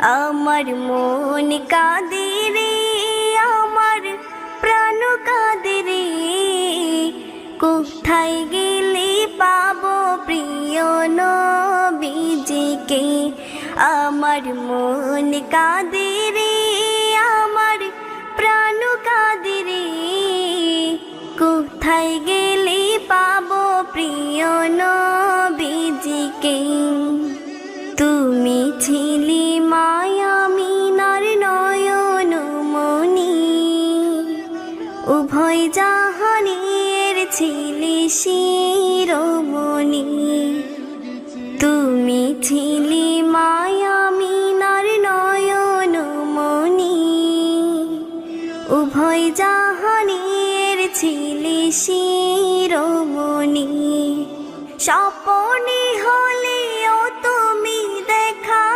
আমার মন কাঁদে রে, আমার প্রাণ কাঁদে রে, কোথায় গেলে পাবো প্রিয় নবীজিকে। আমার মন কাঁদে রে, আমার প্রাণ কাঁদে রে, কোথায় গেলে পাবো প্রিয় নবীজিকে। তুমি ছিলে মায়ামিনার নয়ন মনি, উভয় জাহানের ছিলে শিরোমণি। তুমি ছিলে মায়ামিনার নয়ন মনি, উভয় জাহানের ছিলে শিরোমণি।